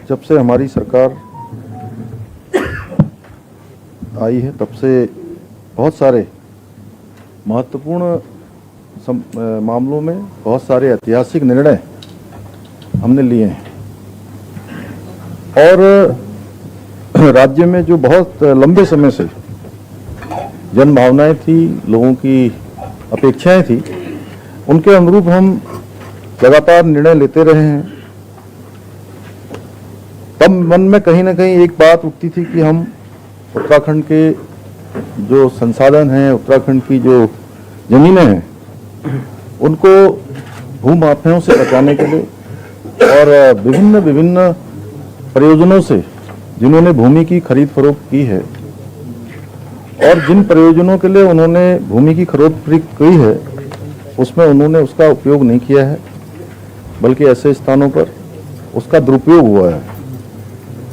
जब से हमारी सरकार आई है तब से बहुत सारे महत्वपूर्ण मामलों में बहुत सारे ऐतिहासिक निर्णय हमने लिए हैं और राज्य में जो बहुत लंबे समय से जन भावनाएं थी, लोगों की अपेक्षाएं थी, उनके अनुरूप हम लगातार निर्णय लेते रहे हैं। तब मन में कहीं ना कहीं एक बात उठती थी कि हम उत्तराखंड के जो संसाधन हैं, उत्तराखंड की जो जमीनें हैं, उनको भूमाफियाओं से बचाने के लिए और विभिन्न प्रयोजनों से जिन्होंने भूमि की खरीद फरोख्त की है और जिन प्रयोजनों के लिए उन्होंने भूमि की खरीद की है उसमें उन्होंने उसका उपयोग नहीं किया है, बल्कि ऐसे स्थानों पर उसका दुरुपयोग हुआ है।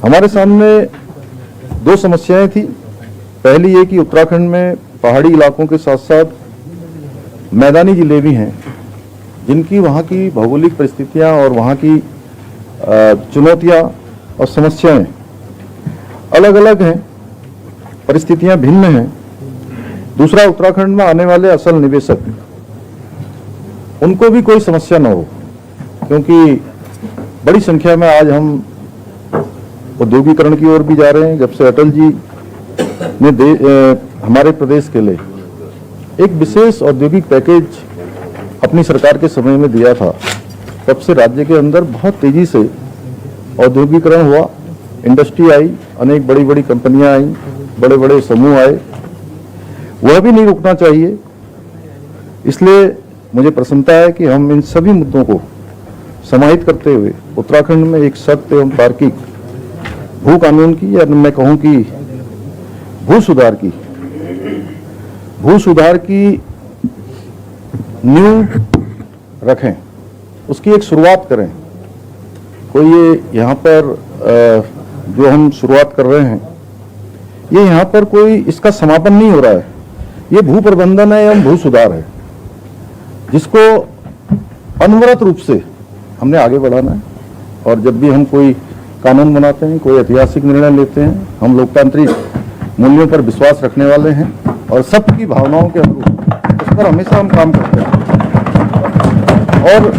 हमारे सामने दो समस्याएं थी। पहली ये कि उत्तराखंड में पहाड़ी इलाकों के साथ साथ मैदानी जिले भी हैं, जिनकी वहाँ की भौगोलिक परिस्थितियाँ और वहाँ की चुनौतियाँ और समस्याएं अलग अलग हैं, परिस्थितियाँ भिन्न हैं। दूसरा, उत्तराखंड में आने वाले असल निवेशक, उनको भी कोई समस्या न हो, क्योंकि बड़ी संख्या में आज हम औद्योगिकरण की ओर भी जा रहे हैं। जब से अटल जी ने हमारे प्रदेश के लिए एक विशेष औद्योगिक पैकेज अपनी सरकार के समय में दिया था, तब से राज्य के अंदर बहुत तेजी से औद्योगिकरण हुआ, इंडस्ट्री आई, अनेक बड़ी बड़ी कंपनियां आई, बड़े बड़े समूह आए। वह भी नहीं रुकना चाहिए। इसलिए मुझे प्रसन्नता है कि हम इन सभी मुद्दों को समाहित करते हुए उत्तराखंड में एक सख्त एवं तार्किक भू कानून की, या मैं कहूं कि भू सुधार की नींव रखें, उसकी एक शुरुआत करें। कोई ये यहाँ पर जो हम शुरुआत कर रहे हैं, ये यहाँ पर कोई इसका समापन नहीं हो रहा है। ये भू प्रबंधन है एवं भू सुधार है, जिसको अनवरत रूप से हमने आगे बढ़ाना है। और जब भी हम कोई कानून बनाते हैं, कोई ऐतिहासिक निर्णय लेते हैं, हम लोकतांत्रिक मूल्यों पर विश्वास रखने वाले हैं और सबकी भावनाओं के अनुरूप उस पर हमेशा हम काम करते हैं। और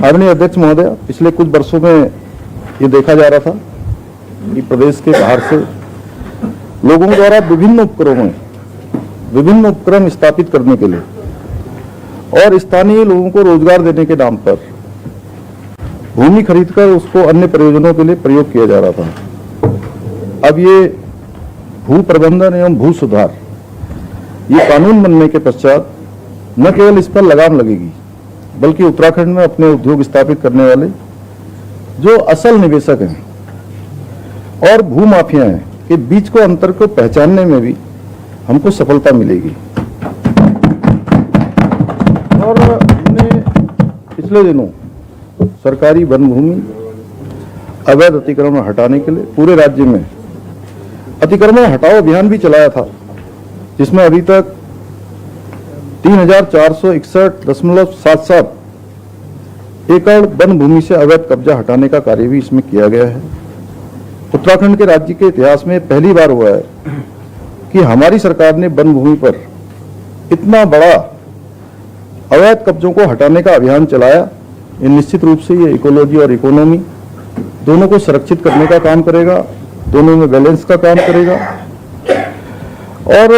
आदरणीय अध्यक्ष महोदय, पिछले कुछ वर्षों में ये देखा जा रहा था कि प्रदेश के बाहर से लोगों द्वारा विभिन्न उपक्रम स्थापित करने के लिए और स्थानीय लोगों को रोजगार देने के नाम पर भूमि खरीदकर उसको अन्य प्रयोजनों के लिए प्रयोग किया जा रहा था। अब ये भू प्रबंधन एवं भू सुधार, ये कानून बनने के पश्चात न केवल इस पर लगाम लगेगी, बल्कि उत्तराखंड में अपने उद्योग स्थापित करने वाले जो असल निवेशक हैं और भू माफिया हैं के बीच को अंतर को पहचानने में भी हमको सफलता मिलेगी। और हमने पिछले दिनों सरकारी वन भूमि अवैध अतिक्रमण हटाने के लिए पूरे राज्य में अतिक्रमण हटाओ अभियान भी चलाया था, जिसमें अभी तक 3461.77 एकड़ वन भूमि से अवैध कब्जा हटाने का कार्य भी इसमें किया गया है। उत्तराखंड के राज्य के इतिहास में पहली बार हुआ है कि हमारी सरकार ने वन भूमि पर इतना बड़ा अवैध कब्जों को हटाने का अभियान चलाया। ये निश्चित रूप से ये इकोलॉजी और इकोनॉमी दोनों को संरक्षित करने का काम करेगा, दोनों में बैलेंस का काम करेगा। और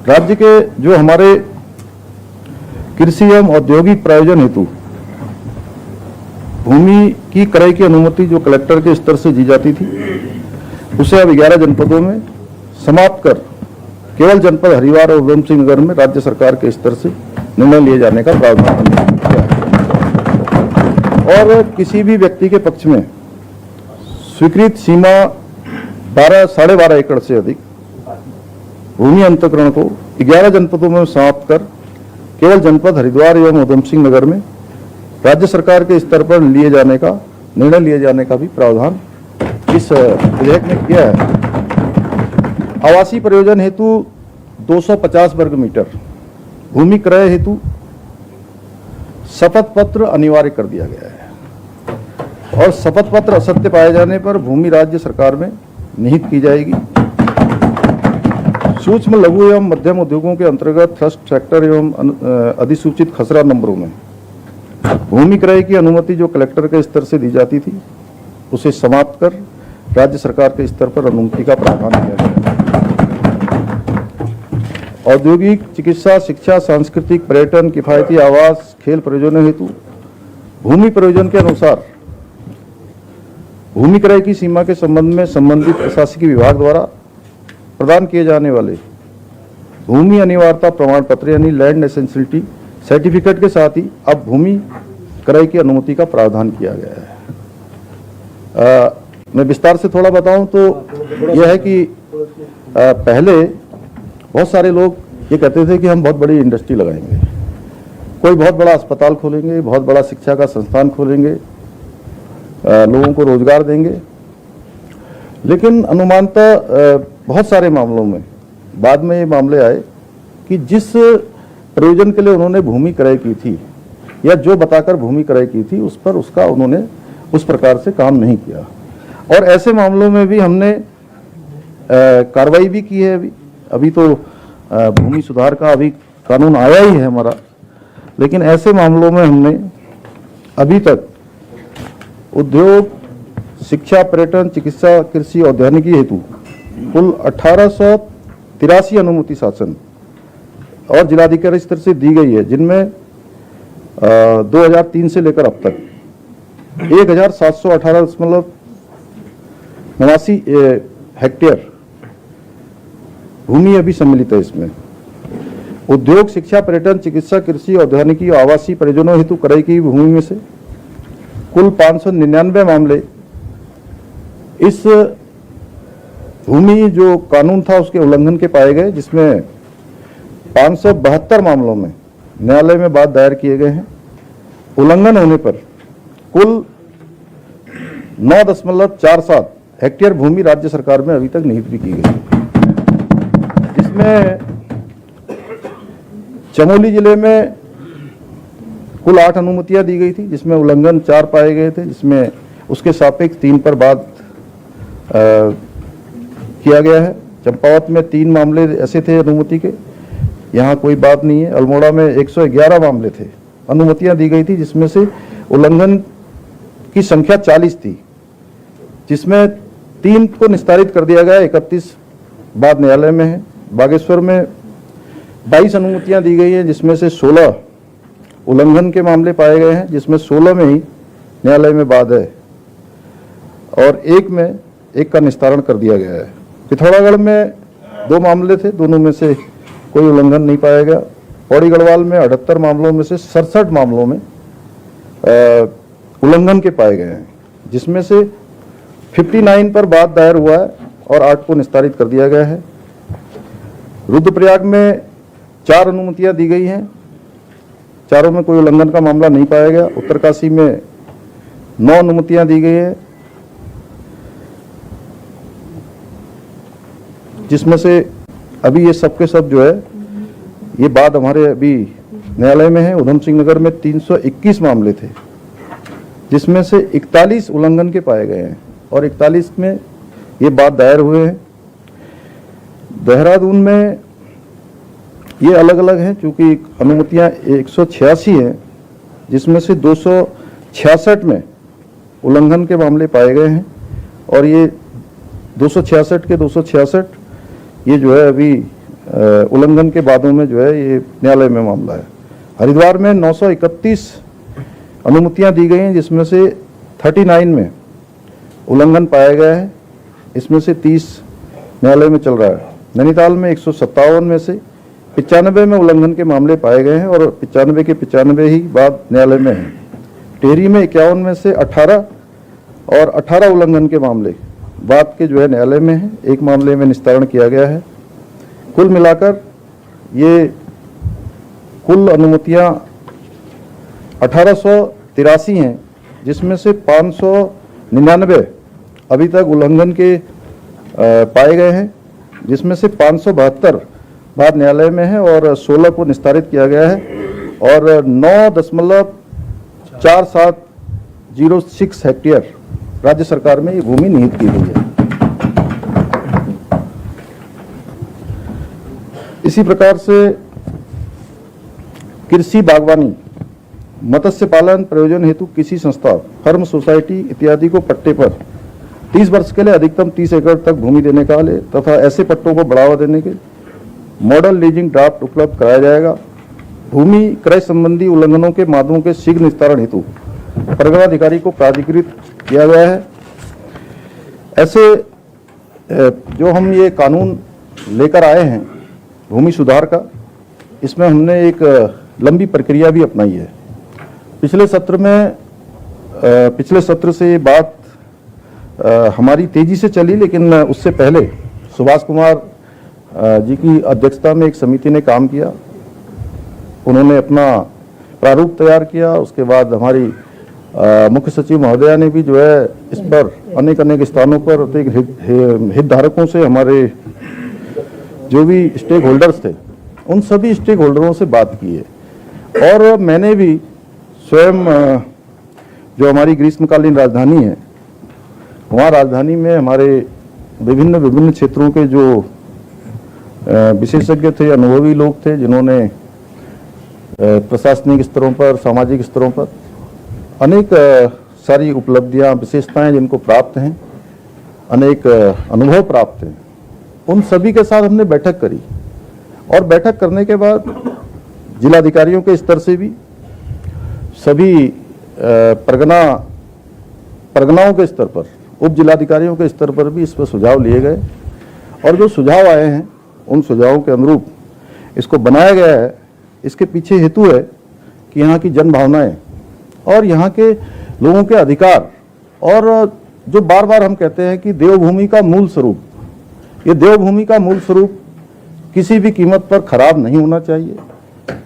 राज्य के जो हमारे कृषि एवं औद्योगिक प्रयोजन हेतु भूमि की क्रय की अनुमति जो कलेक्टर के स्तर से दी जाती थी, उसे अब 11 जनपदों में समाप्त कर केवल जनपद हरिद्वार और उधम सिंह नगर में राज्य सरकार के स्तर से निर्णय लिए जाने का प्रावधान किया है। और किसी भी व्यक्ति के पक्ष में स्वीकृत सीमा 12.5 एकड़ से अधिक भूमि अंतःकरण को 11 जनपदों में समाप्त कर केवल जनपद हरिद्वार एवं उधम सिंह नगर में राज्य सरकार के स्तर पर निर्णय लिए जाने का भी प्रावधान इस विधेयक में किया है। आवासीय प्रयोजन हेतु 250 वर्ग मीटर, भूमि क्रय हेतु शपथ पत्र अनिवार्य कर दिया गया है और शपथ पत्र असत्य पाए जाने पर भूमि राज्य सरकार में निहित की जाएगी। सूक्ष्म लघु एवं मध्यम उद्योगों के अंतर्गत ट्रस्ट सेक्टर एवं अधिसूचित खसरा नंबरों में भूमि क्रय की अनुमति जो कलेक्टर के स्तर से दी जाती थी उसे समाप्त कर राज्य सरकार के स्तर पर अनुमति का प्रावधान किया गया। औद्योगिक, चिकित्सा, शिक्षा, सांस्कृतिक, पर्यटन, किफायती आवास, खेल प्रयोजनों हेतु भूमि प्रयोजन के अनुसार भूमि क्रय की सीमा के संबंध में संबंधित प्रशासकीय विभाग द्वारा प्रदान किए जाने वाले भूमि अनिवार्यता प्रमाण पत्र यानी लैंड एसेंशियलिटी सर्टिफिकेट के साथ ही अब भूमि क्रय की अनुमति का प्रावधान किया गया है। मैं विस्तार से थोड़ा बताऊं तो यह है कि पहले बहुत सारे लोग ये कहते थे कि हम बहुत बड़ी इंडस्ट्री लगाएंगे, कोई बहुत बड़ा अस्पताल खोलेंगे, बहुत बड़ा शिक्षा का संस्थान खोलेंगे, लोगों को रोजगार देंगे। लेकिन अनुमानतः बहुत सारे मामलों में बाद में ये मामले आए कि जिस प्रयोजन के लिए उन्होंने भूमि क्रय की थी या जो बताकर भूमि क्रय की थी उस पर उसका उन्होंने उस प्रकार से काम नहीं किया और ऐसे मामलों में भी हमने कार्रवाई भी की है। अभी तो भूमि सुधार का अभी कानून आया ही है हमारा, लेकिन ऐसे मामलों में हमने अभी तक उद्योग, शिक्षा, पर्यटन, चिकित्सा, कृषि, औद्यानिकी हेतु कुल 1883 अनुमति शासन और जिलाधिकारी स्तर से दी गई है, जिनमें 2003 से लेकर अब तक 1718.89 हेक्टेयर भूमि अभी सम्मिलित है। इसमें उद्योग, शिक्षा, पर्यटन, चिकित्सा, कृषि, औद्यानिकी और आवासीय प्रयोजनों हेतु क्रय की भूमि में से कुल 599 मामले इस भूमि जो कानून था उसके उल्लंघन के पाए गए, जिसमें 572 मामलों में न्यायालय में बात दायर किए गए हैं। उल्लंघन होने पर कुल 9.47 हेक्टेयर भूमि राज्य सरकार में अभी तक निहित भी की गई, जिसमें चमोली जिले में कुल 8 अनुमतियां दी गई थी, जिसमें उल्लंघन 4 पाए गए थे, जिसमें उसके सापेक्ष 3 पर बात किया गया है। चंपावत में 3 मामले ऐसे थे अनुमति के, यहाँ कोई बात नहीं है। अल्मोड़ा में 111 मामले थे, अनुमतियां दी गई थी, जिसमें से उल्लंघन की संख्या 40 थी, जिसमें 3 को निस्तारित कर दिया गया, 31 बाद न्यायालय में है। बागेश्वर में 22 अनुमतियां दी गई हैं, जिसमें से 16 उल्लंघन के मामले पाए गए हैं, जिसमें 16 में ही न्यायालय में बाद है और एक का निस्तारण कर दिया गया है। पिथौरागढ़ में 2 मामले थे, दोनों में से कोई उल्लंघन नहीं पाया गया। पौड़ी गढ़वाल में 78 मामलों में से 67 मामलों में उल्लंघन के पाए गए हैं, जिसमें से 59 पर बात दायर हुआ है और 8 को निस्तारित कर दिया गया है। रुद्रप्रयाग में 4 अनुमतियां दी गई हैं, चारों में कोई उल्लंघन का मामला नहीं पाया गया। उत्तरकाशी में 9 अनुमतियां दी गई हैं, जिसमें से अभी ये सब के सब जो है ये बात हमारे अभी न्यायालय में है। उधम सिंह नगर में 321 मामले थे, जिसमें से 41 उल्लंघन के पाए गए हैं और 41 में ये बात दायर हुए हैं। देहरादून में ये अलग अलग हैं, चूंकि अनुमतियां 186 हैं, जिसमें से 266 में उल्लंघन के मामले पाए गए हैं और ये 266 के 266 ये जो है अभी उल्लंघन के बादों में जो है ये न्यायालय में मामला है। हरिद्वार में 931 अनुमतियां दी गई हैं, जिसमें से 39 में उल्लंघन पाया गया है, इसमें से 30 न्यायालय में चल रहा है। नैनीताल में 157 में से 95 में उल्लंघन के मामले पाए गए हैं और 95 के 95 ही बात न्यायालय में है। टेहरी में 51 में से 18 और 18 उल्लंघन के मामले बात के जो है न्यायालय में है, एक मामले में निस्तारण किया गया है। कुल मिलाकर ये कुल अनुमतियां 1883 हैं, जिसमें से 599 अभी तक उल्लंघन के पाए गए हैं, जिसमें से 572 बात न्यायालय में है और 16 को निस्तारित किया गया है और 4706 हेक्टेयर राज्य सरकार में ये भूमि निहित की गई है। इसी प्रकार से कृषि, बागवानी, मत्स्य पालन प्रयोजन हेतु किसी संस्था, फर्म, सोसाइटी इत्यादि को पट्टे पर 30 वर्ष के लिए अधिकतम 30 एकड़ तक भूमि देने का ले तथा ऐसे पट्टों को बढ़ावा देने के मॉडल लीजिंग ड्राफ्ट उपलब्ध कराया जाएगा। भूमि क्रय संबंधी उल्लंघनों के मामलों के शीघ्र निस्तारण हेतु परगनाधिकारी को प्राधिकृत किया गया है। ऐसे जो हम ये कानून लेकर आए हैं भूमि सुधार का, इसमें हमने एक लंबी प्रक्रिया भी अपनाई है। पिछले सत्र से ये बात हमारी तेजी से चली, लेकिन उससे पहले सुभाष कुमार जी की अध्यक्षता में एक समिति ने काम किया। उन्होंने अपना प्रारूप तैयार किया। उसके बाद हमारी मुख्य सचिव महोदया ने भी जो है इस पर अनेक स्थानों पर हितधारकों से, हमारे जो भी स्टेक होल्डर्स थे, उन सभी स्टेक होल्डरों से बात की है। और मैंने भी स्वयं जो हमारी ग्रीष्मकालीन राजधानी है, वहाँ राजधानी में हमारे विभिन्न क्षेत्रों के जो विशेषज्ञ थे, अनुभवी लोग थे, जिन्होंने प्रशासनिक स्तरों पर, सामाजिक स्तरों पर अनेक सारी उपलब्धियां, विशेषताएं जिनको प्राप्त हैं, अनेक अनुभव प्राप्त हैं, उन सभी के साथ हमने बैठक करी। और बैठक करने के बाद जिलाधिकारियों के स्तर से भी, सभी परगनाओं के स्तर पर, उप जिलाधिकारियों के स्तर पर भी इस पर सुझाव लिए गए। और जो सुझाव आए हैं उन सुझावों के अनुरूप इसको बनाया गया है। इसके पीछे हेतु है कि यहाँ की जन भावनाएं और यहाँ के लोगों के अधिकार, और जो बार बार हम कहते हैं कि देवभूमि का मूल स्वरूप, ये देवभूमि का मूल स्वरूप किसी भी कीमत पर खराब नहीं होना चाहिए।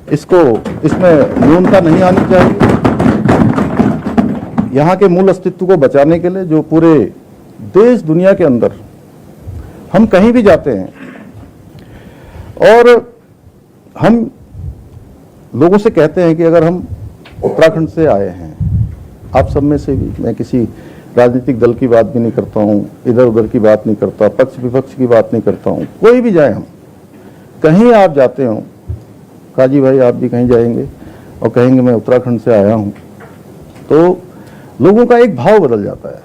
इसमें न्यूनता नहीं आनी चाहिए। यहाँ के मूल अस्तित्व को बचाने के लिए जो पूरे देश दुनिया के अंदर हम कहीं भी जाते हैं और हम लोगों से कहते हैं कि अगर हम उत्तराखंड से आए हैं, आप सब में से भी, मैं किसी राजनीतिक दल की बात भी नहीं करता हूँ, इधर उधर की बात नहीं करता, पक्ष विपक्ष की बात नहीं करता हूँ, कोई भी जाए, हम कहीं आप जाते हो, काजी भाई आप भी कहीं जाएंगे और कहेंगे मैं उत्तराखंड से आया हूँ, तो लोगों का एक भाव बदल जाता है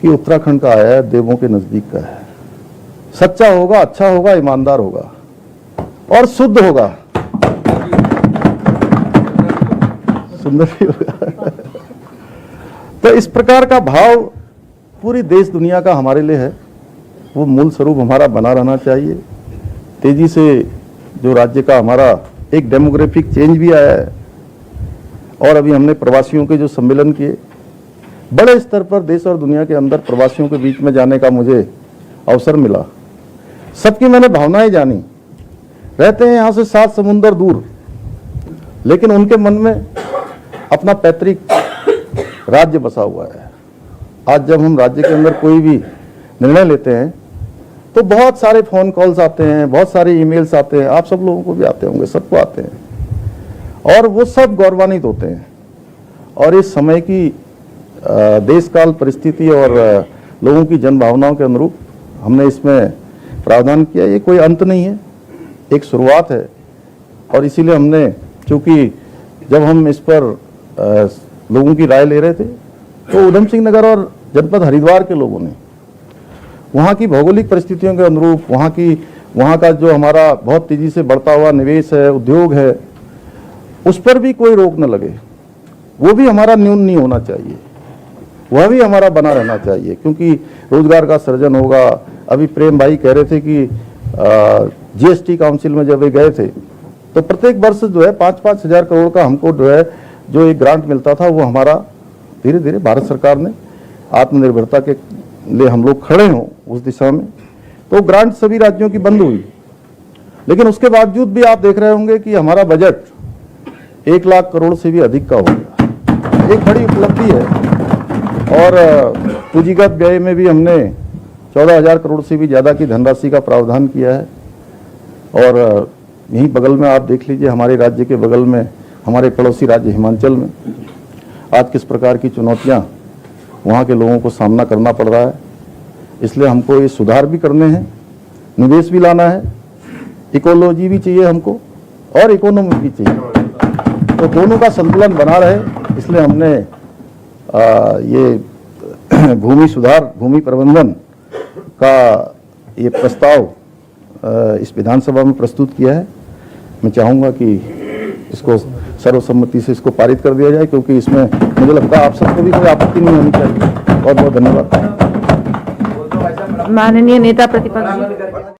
कि उत्तराखंड का आया है, देवों के नजदीक का है, सच्चा होगा, अच्छा होगा, ईमानदार होगा और शुद्ध होगा, सुंदर भी होगा। तो इस प्रकार का भाव पूरी देश दुनिया का हमारे लिए है। वो मूल स्वरूप हमारा बना रहना चाहिए। तेजी से जो राज्य का हमारा एक डेमोग्राफिक चेंज भी आया है, और अभी हमने प्रवासियों के जो सम्मेलन किए, बड़े स्तर पर देश और दुनिया के अंदर प्रवासियों के बीच में जाने का मुझे अवसर मिला। सबकी मैंने भावनाएं जानी। रहते हैं यहाँ से 7 समुंदर दूर, लेकिन उनके मन में अपना पैतृक राज्य बसा हुआ है। आज जब हम राज्य के अंदर कोई भी निर्णय लेते हैं तो बहुत सारे फोन कॉल्स आते हैं, बहुत सारे ईमेल्स आते हैं, आप सब लोगों को भी आते होंगे, सबको आते हैं, और वो सब गौरवान्वित होते हैं। और इस समय की देश काल परिस्थिति और लोगों की जन भावनाओं के अनुरूप हमने इसमें प्रावधान किया। ये कोई अंत नहीं है, एक शुरुआत है। और इसीलिए हमने, चूंकि जब हम इस पर लोगों की राय ले रहे थे तो उधम सिंह नगर और जनपद हरिद्वार के लोगों ने वहाँ की भौगोलिक परिस्थितियों के अनुरूप, वहाँ का जो हमारा बहुत तेजी से बढ़ता हुआ निवेश है, उद्योग है, उस पर भी कोई रोक न लगे। वो भी हमारा न्यून नहीं होना चाहिए, वह भी हमारा बना रहना चाहिए, क्योंकि रोजगार का सृजन होगा। अभी प्रेम भाई कह रहे थे कि जीएसटी काउंसिल में जब वे गए थे तो प्रत्येक वर्ष जो है 5-5 हजार करोड़ का हमको जो एक ग्रांट मिलता था, वो हमारा धीरे धीरे भारत सरकार ने आत्मनिर्भरता के लिए हम लोग खड़े हों उस दिशा में, तो ग्रांट सभी राज्यों की बंद हुई। लेकिन उसके बावजूद भी आप देख रहे होंगे कि हमारा बजट 1 लाख करोड़ से भी अधिक का हो गया, एक बड़ी उपलब्धि है। और पूंजीगत व्यय में भी हमने 14,000 करोड़ से भी ज़्यादा की धनराशि का प्रावधान किया है। और यहीं बगल में आप देख लीजिए, हमारे राज्य के बगल में हमारे पड़ोसी राज्य हिमाचल में आज किस प्रकार की चुनौतियां वहाँ के लोगों को सामना करना पड़ रहा है। इसलिए हमको ये सुधार भी करने हैं, निवेश भी लाना है, इकोलॉजी भी चाहिए हमको और इकोनॉमी भी चाहिए, तो दोनों का संतुलन बना रहे, इसलिए हमने ये भूमि सुधार, भूमि प्रबंधन का ये प्रस्ताव इस विधानसभा में प्रस्तुत किया है। मैं चाहूँगा कि इसको सर्वसम्मति से इसको पारित कर दिया जाए, क्योंकि इसमें मुझे लगता है आप सबको भी कोई आपत्ति नहीं होनी चाहिए। बहुत बहुत धन्यवाद। माननीय नेता प्रतिपक्ष।